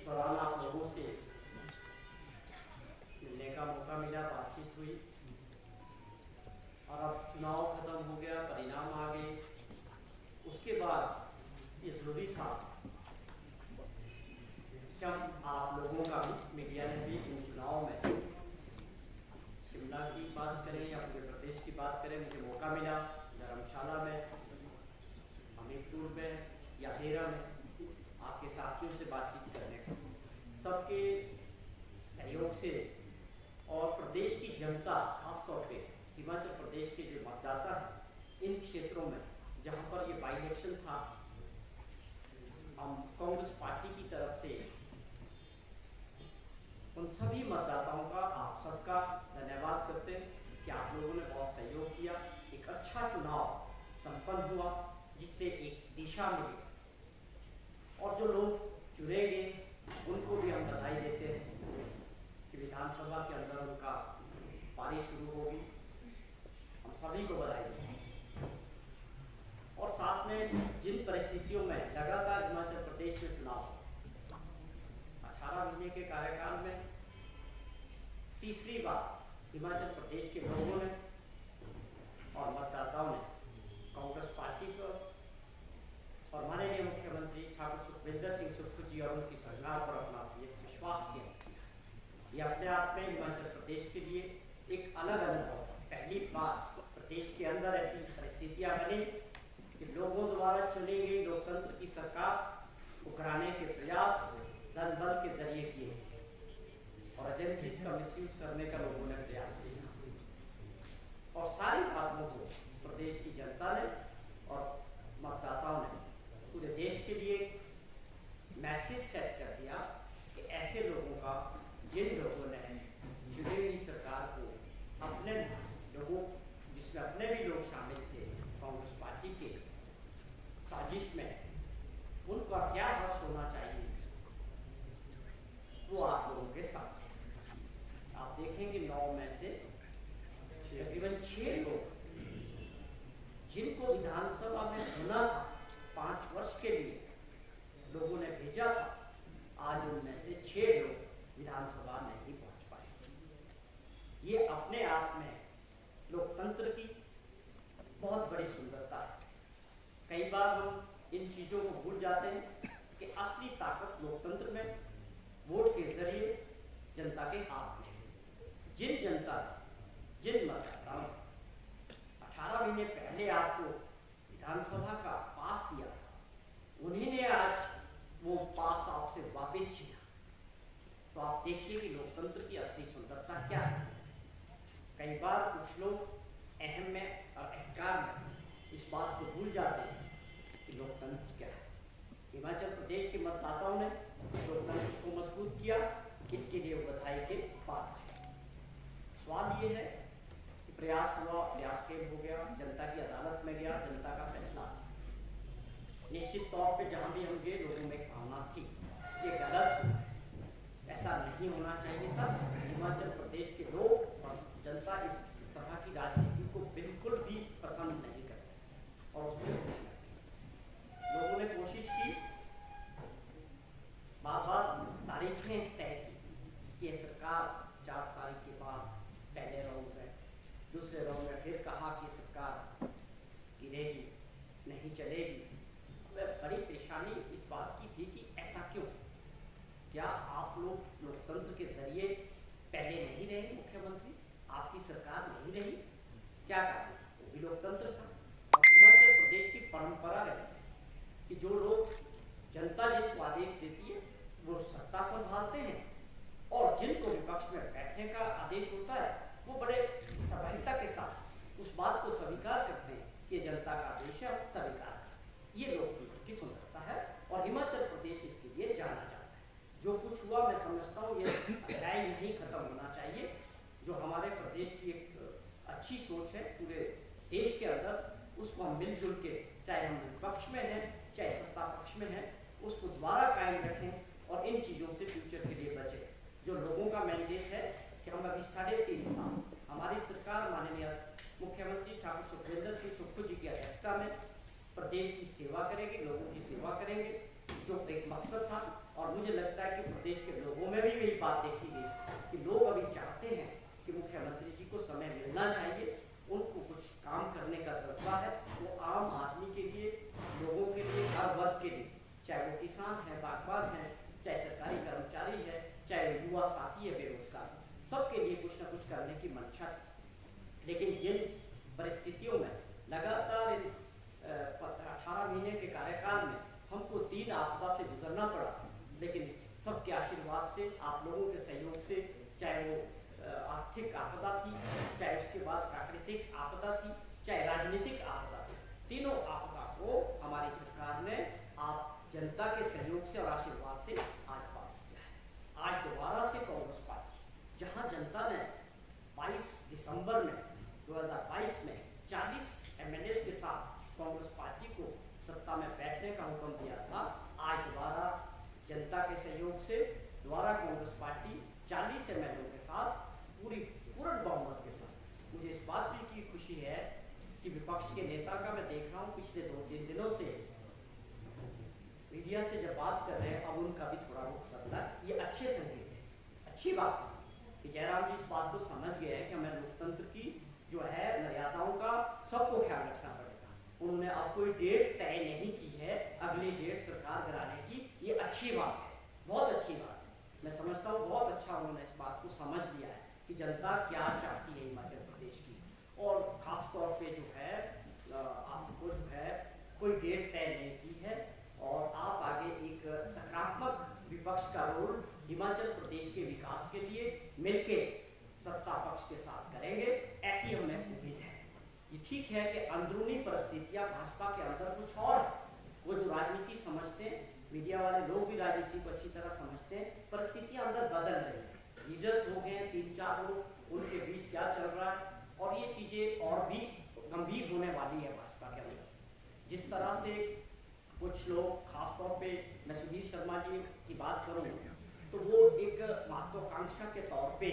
दौरान आप लोगों से मिलने का मौका मिला, बातचीत हुई और अब चुनाव खत्म हो गया, परिणाम आ गए। उसके बाद ये जरूरी था कि हम आप लोगों का भी, मीडिया ने भी इन चुनाव में शिमला की बात करें या पूरे प्रदेश की बात करें। मुझे मौका मिला धर्मशाला में, हमीरपुर में या देरा में आपके साथियों से बातचीत करने का। सबके सहयोग से और प्रदेश की जनता, खासतौर पे हिमाचल प्रदेश के जो मतदाता हैं इन क्षेत्रों में जहां पर ये बाई इलेक्शन था, हम कांग्रेस पार्टी की तरफ से उन सभी मतदाताओं का, आप सबका धन्यवाद करते हैं कि आप लोगों ने बहुत सहयोग किया। एक अच्छा चुनाव संपन्न हुआ जिससे एक दिशा मिली और जो लोग चुने गए उनको भी हम बधाई देते हैं कि विधानसभा के अंदर उनका पारी शुरू होगी। हम सभी को बधाई देते हैं और साथ में जिन परिस्थितियों में लगातार हिमाचल प्रदेश में चुनाव 18 महीने के कार्यकाल में तीसरी बार हिमाचल प्रदेश के लोगों ने और मतदाताओं ने कांग्रेस पार्टी को और माननीय मुख्यमंत्री ठाकुर सुखविंदर सिंह सुक्खू जी और उनकी सरकार पर अपना विश्वास किया। ये अपने आप में हिमाचल प्रदेश के लिए एक अलग अनुभव था। पहली बार प्रदेश के अंदर ऐसी परिस्थितियां बनी कि लोगों द्वारा चुनी गई लोकतंत्र की सरकार को कराने के प्रयास धन बल के जरिए किए और एजेंसीज का मिसयूज करने का लोगों ने प्रयास किया और सारी बातों को प्रदेश की जनता ने और मतदाताओं ने पूरे देश के लिए मैसेज सेट कर दिया कि ऐसे लोगों का, जिन लोगों ने चुनी हुई सरकार को अपने लोगों, जिसमें अपने भी लोग शामिल थे कांग्रेस पार्टी के साजिश में, उनका क्या हर्ष होना चाहिए वो आप लोगों के साथ। आप देखेंगे 9 में से तकरीबन 6 लोग जिनको विधानसभा में होना था 5 वर्ष के लिए लोगों ने भेजा था, आज उनमें से 6 लोग विधानसभा नहीं पहुंच पाए। ये अपने आप में लोकतंत्र की बहुत बड़ी सुंदरता है। कई बार हम इन चीजों को भूल जाते हैं कि असली ताकत लोकतंत्र में वोट के जरिए जनता के हाथ में। जिन जनता ने, जिन मतदाताओं 18 महीने पहले आपको विधानसभा का पास दिया था, उन्हीं ने आज वो पास आपसे वापस छीना। तो आप देखिए कि लोकतंत्र की असली सुंदरता क्या है। कई बार कुछ लोग अहम में और अहंकार में इस बात को भूल जाते हैं कि लोकतंत्र क्या है। हिमाचल प्रदेश के मतदाताओं ने लोकतंत्र को मजबूत किया, इसके लिए बधाई के पात्र है। सवाल ये है कि प्रयास हुआ, प्रयास फेल हो गया, जनता की अदालत में गया, जनता का फैसला। निश्चित तौर पे जहां भी हम गए लोगों में एक भावना थी ये गलत, ऐसा नहीं होना चाहिए था। हिमाचल प्रदेश के लोग और जनता इस तरह की राजनीति को बिल्कुल भी पसंद नहीं करते और उसमें लोगों ने कोशिश की, बार-बार तारीखें तय की कि ये सरकार 4 तारीख के बाद पहले राउंड में, दूसरे राउंड में फिर कहा कि सरकार गिरेगी, नहीं चलेगी। बड़ी परेशानी इस बात की थी कि ऐसा क्यों? क्या आप लोग लोकतंत्र के जरिए पहले नहीं रहे मुख्यमंत्री? आपकी सरकार नहीं रही? क्या कारण? वो भी लोकतंत्र था। और हिमाचल प्रदेश की परंपरा रही कि जो लोग, जनता जिनको आदेश देती है वो सत्ता संभालते हैं और जिनको विपक्ष में बैठने का आदेश होता है वो बड़े सभ्यता के साथ उस बात को स्वीकार करते हैं कि जनता का आदेश है, स्वीकार। ये लोकतंत्र की सुंदरता है और हिमाचल प्रदेश इसके लिए जाना जाता है। जो कुछ हुआ मैं समझता हूँ ये अध्याय नहीं खत्म होना चाहिए। जो हमारे प्रदेश की एक अच्छी सोच है पूरे देश के अंदर, उसको हम मिलजुल के, चाहे हम विपक्ष में हैं चाहे सत्ता पक्ष में हैं, उसको दोबारा कायम रखें और इन चीज़ों से फ्यूचर के लिए बचें। जो लोगों का मैंडेट है कि हम अभी 3.5 साल हमारी सरकार माननीय मुख्यमंत्री ठाकुर सुखविंदर सिंह सुक्खू जी की अध्यक्षता में प्रदेश की सेवा करेंगे, लोगों की सेवा करेंगे जो एक मकसद था। और मुझे लगता है कि प्रदेश के लोगों में भी यही बात देखी गई कि लोग अभी चाहते हैं कि मुख्यमंत्री जी को समय मिलना चाहिए, उनको कुछ काम करने का जज्बा है, वो आम आदमी के लिए, लोगों के लिए, हर वर्ग के लिए, चाहे वो किसान है, बागबान है, चाहे सरकारी कर्मचारी है, चाहे युवा साथी है बेरोजगार, सबके लिए कुछ ना कुछ करने की मंशा थी। लेकिन जिन परिस्थितियों में लगातार 18 महीने के कार्यकाल में हमको 3 आपदा से गुजरना पड़ा, लेकिन सबके आशीर्वाद से, आप लोगों के सहयोग से, चाहे वो आर्थिक आपदा थी, चाहे उसके बाद प्राकृतिक आपदा थी, चाहे राजनीतिक आपदा थी, तीनों आपदा को हमारी सरकार ने आप जनता के सहयोग से और आशीर्वाद से आज पास किया है। आज दोबारा से कांग्रेस पार्टी, जहां जनता ने 22 दिसंबर में 2022 में 40 एमएलए के साथ कांग्रेस पार्टी को सत्ता में बैठने का हुक्म दिया था, आज दोबारा जनता के सहयोग से दोबारा कांग्रेस पार्टी 40 एमएलए के साथ पूर्ण बहुमत के साथ, मुझे इस बात की खुशी है कि विपक्ष के नेता का मैं देख रहा हूँ पिछले 2-3 दिनों से मीडिया से जब बात कर रहे हैं, अब उनका भी थोड़ा रुख बदला, ये अच्छे संकेत है, अच्छी बात है कि जयराम जी इस बात को समझ गए हैं कि हमें लोकतंत्र की जो है मर्यादाओं का सबको ख्याल रखना पड़ेगा। उन्होंने अब कोई डेट तय नहीं की है अगली डेट सरकार कराने की, ये अच्छी बात है, बहुत अच्छी बात है। मैं समझता हूँ बहुत अच्छा उन्होंने इस बात को समझ लिया है कि जनता क्या चाहती है हिमाचल प्रदेश की, और खास तौर पे जो है आपको जो है कोई डेट तय नहीं की है, और आप आगे एक सकारात्मक विपक्ष का रोल हिमाचल प्रदेश के विकास के लिए मिलके सत्ता पक्ष के साथ करेंगे, ऐसी हमें उम्मीद है। ये ठीक है कि अंदरूनी परिस्थितियां भाजपा के अंदर कुछ और है, वो जो राजनीति समझते हैं, मीडिया वाले लोग भी राजनीति को अच्छी तरह समझते हैं, परिस्थितियां अंदर बदल रही है, लीडर्स हो गए 3-4 लोग, उनके बीच क्या चल रहा है, और ये चीजें और भी गंभीर होने वाली है भाजपा के अंदर। जिस तरह से कुछ लोग, खासतौर पे मैं सुधीर शर्मा जी की बात करूं तो वो एक महत्वाकांक्षा के तौर पे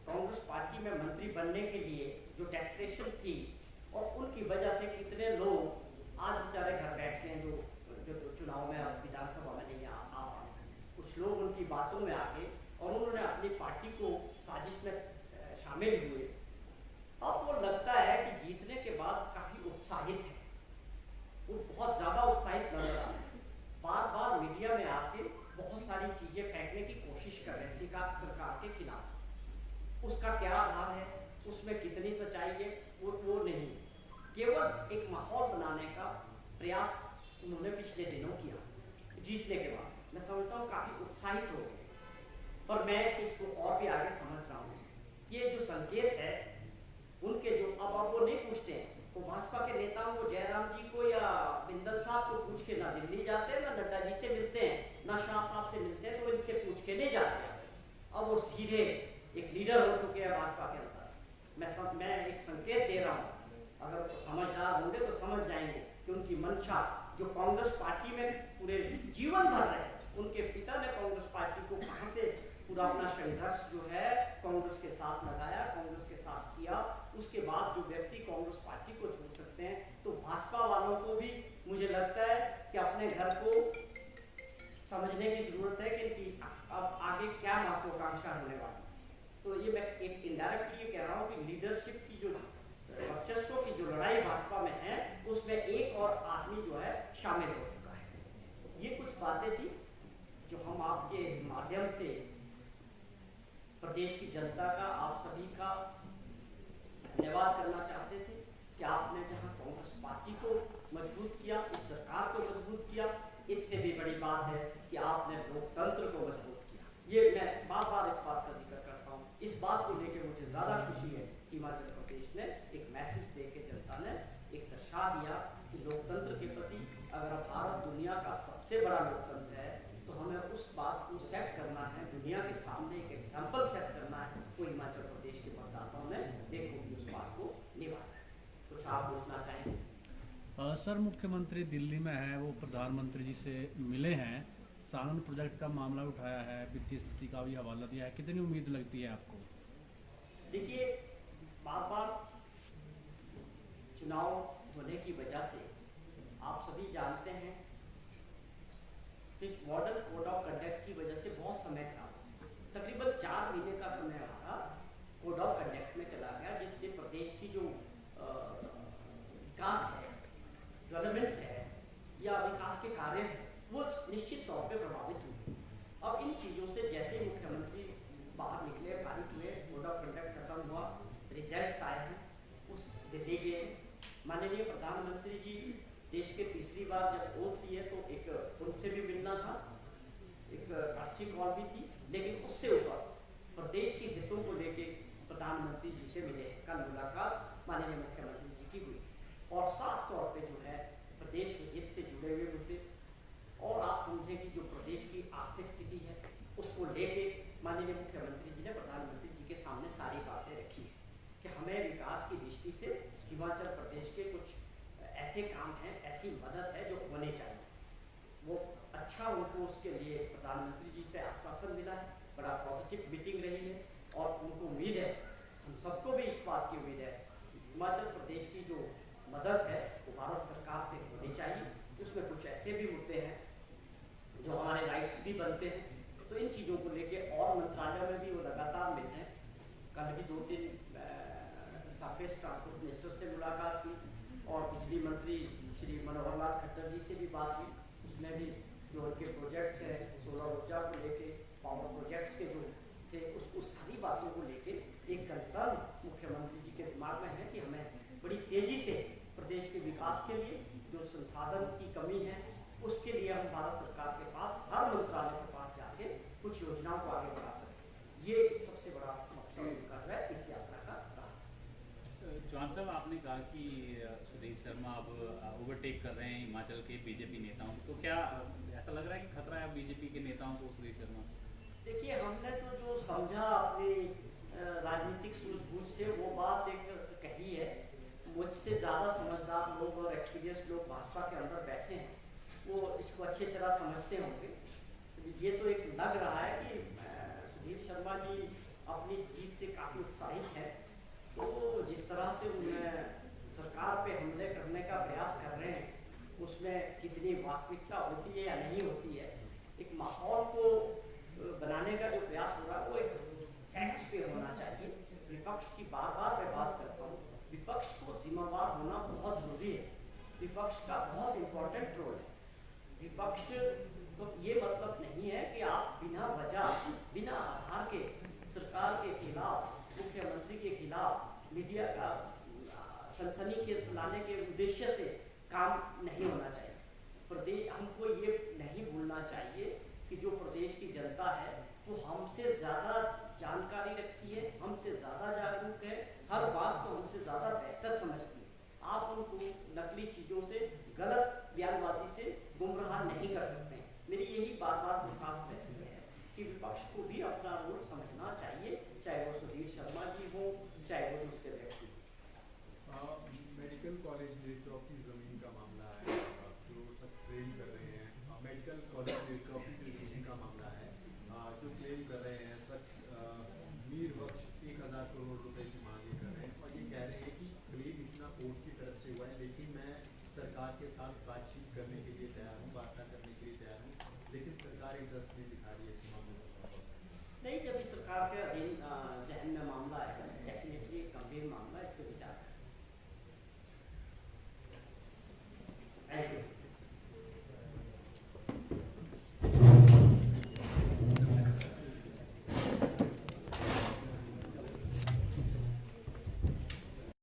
कांग्रेस पार्टी में मंत्री बनने के लिए जो डेस्परेशन थी, और उनकी वजह से कितने लोग आज बेचारे घर बैठते हैं जो चुनाव में विधानसभा में नहीं आ पाए। कुछ लोग उनकी बातों में आ गए और उन्होंने अपनी पार्टी को साजिश में शामिल हुए। अब वो लगता है कि जीतने के बाद काफी उत्साहित है, वो बहुत ज्यादा उत्साहित नजर आ रहे हैं, बार बार मीडिया में आके बहुत सारी चीजें फेंकने की कोशिश कर रहे हैं सरकार के खिलाफ। उसका क्या आधार है, उसमें कितनी सच्चाई है, वो नहीं, केवल एक माहौल बनाने का प्रयास उन्होंने पिछले दिनों किया। जीतने के बाद मैं समझता हूँ काफी उत्साहित हो गए, पर मैं इसको और भी आगे समझ रहा हूँ। ये जो संकेत है उनके, जो अब वो नहीं पूछते हैं, वो भाजपा के नेताओं को, जयराम जी को या बिंदल साहब को पूछ के ना दिल्ली जाते हैं, ना नड्डा जी से मिलते हैं, ना शाह साहब से मिलते हैं, तो इनसे पूछ के नहीं जाते। अब वो सीधे एक लीडर हो चुके हैं भाजपा के अंदर। मैं एक संकेत दे रहा हूँ, अगर वो समझदार होंगे तो समझ जाएंगे कि उनकी मंशा जो कांग्रेस पार्टी में पूरे जीवन भर रहे, उनके पिता ने कांग्रेस पार्टी को कहां से पूरा अपना संघर्ष जो है कांग्रेस के साथ लगाया, कांग्रेस के साथ किया, उसके बाद जो व्यक्ति कांग्रेस पार्टी को छोड़ सकते हैं, तो भाजपा वालों को भी मुझे लगता है कि अपने घर को समझने की जरूरत है कि अब आगे क्या महत्वाकांक्षा होने वाली। तो ये मैं एक इनडायरेक्टली ये कह रहा हूँ कि लीडरशिप की जो वर्चस्व की जो लड़ाई भाजपा में है, उसमें एक और आदमी जो है शामिल हो चुका है। ये कुछ बातें थी जो हम आपके माध्यम से प्रदेश की जनता का, आप सभी का धन्यवाद करना चाहते थे कि आपने जहां कांग्रेस पार्टी को मजबूत किया, इस सरकार को मजबूत किया, इससे भी बड़ी बात है कि आपने लोकतंत्र को मजबूत किया। ये मैं बार बार इस बात का जिक्र करता हूँ। इस बात को लेकर मुझे ज्यादा खुशी है कि हिमाचल प्रदेश ने एक मैसेज देकर जनता ने एक दर्शा दिया कि लोकतंत्र के प्रति, अगर भारत दुनिया का सबसे बड़ा लोकतंत्र है तो हमें उस बात को सेट करना है, दुनिया के सामने एक एग्जाम्पल सेट करना है। वो हिमाचल प्रदेश के मतदाताओं ने देखो कि उस बात को निभाया। कुछ आप पूछना चाहेंगे? सर, मुख्यमंत्री दिल्ली में है, वो प्रधानमंत्री जी से मिले हैं, सांगन प्रोजेक्ट का मामला उठाया है, वित्तीय स्थिति का भी हवाला दिया है, कितनी उम्मीद लगती है आपको? देखिए, बार बार चुनाव होने की वजह से आप सभी जानते हैं तो मॉडल कोड ऑफ कंडक्ट की वजह से बहुत समय खराब हो, तकरीबन 4 महीने का समय हमारा कोड ऑफ कंडक्ट में चला गया, जिससे प्रदेश की जो विकास है, डेवलपमेंट है या विकास के कार्य हैं, वो निश्चित तौर पे प्रभावित हुए। अब इन चीज़ों से जैसे मुख्यमंत्री बाहर निकले, फारिग हुए, कोड ऑफ कंडक्ट खत्म हुआ, रिजल्ट्स आए हैं, उस दिल्ली गए, माननीय प्रधानमंत्री जी देश के तीसरी बार जब ओथ लिए तो एक उनसे भी मिलना था, एक अच्छी कॉल भी थी, लेकिन उससे ऊपर प्रदेश के हितों को लेके प्रधानमंत्री जी से मिले। कल मुलाकात माननीय मुख्यमंत्री जी की हुई और साफ तौर पे जो है प्रदेश हित से जुड़े हुए मुद्दे, और आप समझें कि जो प्रदेश की आर्थिक स्थिति है उसको लेके माननीय मुख्यमंत्री जी ने प्रधानमंत्री जी के सामने सारी बातें रखी कि हमें विकास की दृष्टि से हिमाचल प्रदेश के कुछ ऐसे काम हैं, ऐसी मदद है जो होने चाहिए। वो अच्छा उनको उसके लिए प्रधानमंत्री जी से आश्वासन मिला है, बड़ा पॉजिटिव मीटिंग रही है और उनको उम्मीद है, हम सबको भी इस बात की उम्मीद है कि हिमाचल प्रदेश की जो मदद है वो भारत सरकार से होनी चाहिए। उसमें कुछ ऐसे भी मुद्दे हैं जो हमारे राइट्स भी बनते हैं, तो इन चीज़ों को लेके और मंत्रालय में भी वो लगातार मिलते हैं। कल भी 2-3 सरफेस ट्रांसपोर्ट मिनिस्टर से मुलाकात हुई और बिजली मंत्री श्री मनोहर लाल खट्टर जी से भी बात हुई, उसमें भी जो उनके प्रोजेक्ट्स हैं सोलर ऊर्जा को लेके, पावर प्रोजेक्ट्स के जो थे, उसको सारी बातों को लेके एक कंसर्न मुख्यमंत्री जी के दिमाग में है कि हमें बड़ी तेज़ी से प्रदेश के विकास के लिए जो संसाधन की कमी है उसके लिए हम भारत सरकार के पास, हर मंत्रालय के पास जाके कुछ योजनाओं को आगे बढ़ा सकें। ये एक सबसे बड़ा मकसद उनका है इस यात्रा का रहा। चौहान साहब, आपने कहा कि सुधीर शर्मा अब ओवरटेक कर रहे हैं हिमाचल के बीजेपी नेताओं को, तो क्या ऐसा लग रहा है कि खतरा है बीजेपी के नेताओं को सुधीर शर्मा? देखिए, हमने तो जो समझा अपनी राजनीतिक सूझबूझ से वो बात एक कही है। मुझसे ज़्यादा समझदार लोग और एक्सपीरियंस लोग भाजपा के अंदर बैठे हैं, वो इसको अच्छी तरह समझते होंगे। ये तो एक लग रहा है कि सुधीर शर्मा जी अपनी इस जीत से काफ़ी उत्साहित है, तो जिस तरह से उन्हें सरकार पे हमले करने का प्रयास कर रहे हैं उसमें कितनी वास्तविकता होती है या नहीं होती है, एक माहौल को बनाने का जो प्रयास हो रहा है वो एक फैक्ट्स पे होना चाहिए। विपक्ष की बार बार मैं बात करता हूँ, विपक्ष को जिम्मेवार होना बहुत ज़रूरी है, विपक्ष का बहुत इम्पोर्टेंट रोल है। विपक्ष तो ये मतलब नहीं है कि आप बिना वजह, बिना आधार के सरकार के खिलाफ, मुख्यमंत्री के खिलाफ मीडिया का सनसनीखेज फैलाने के उद्देश्य से काम नहीं होना चाहिए। प्रदेश, हमको ये नहीं भूलना चाहिए कि जो प्रदेश की जनता है वो हमसे ज़्यादा जानकारी रखती है, हमसे ज़्यादा जागरूक है, हर बात को हमसे ज़्यादा बेहतर समझती है। आप उनको नकली चीज़ों से, गलत बयानबाजी से गुमराह नहीं कर सकते हैं। मेरी यही बार बार दरख्वास्त रहती है कि विपक्ष को भी अपना रोल समझना चाहिए, चाहे वो सुधीर शर्मा जी हो, चाहे वो दूसरे व्यक्ति। मेडिकल कॉलेज नेत्रॉप की ज़मीन का मामला है जो सब क्लेम कर रहे हैं। मेडिकल कॉलेज नेत्रॉप की ज़मीन का मामला है जो क्लेम कर रहे हैं शख्स मीर बख्श 1000 करोड़ रुपए की मांग कर रहे हैं और ये कह रहे हैं कि क्लेम इतना कोर्ट की तरफ से हुआ है, लेकिन मैं सरकार के साथ बातचीत करने के लिए तैयार हूँ, वार्ता करने के लिए तैयार हूँ, लेकिन सरकार इंटरेस्ट नहीं दिखा रही है इस मामले में। नहीं, जब इस सरकार के अधीन जहन में मामला आएगा, डेफिनेटली गंभीर मामला, इस पर विचार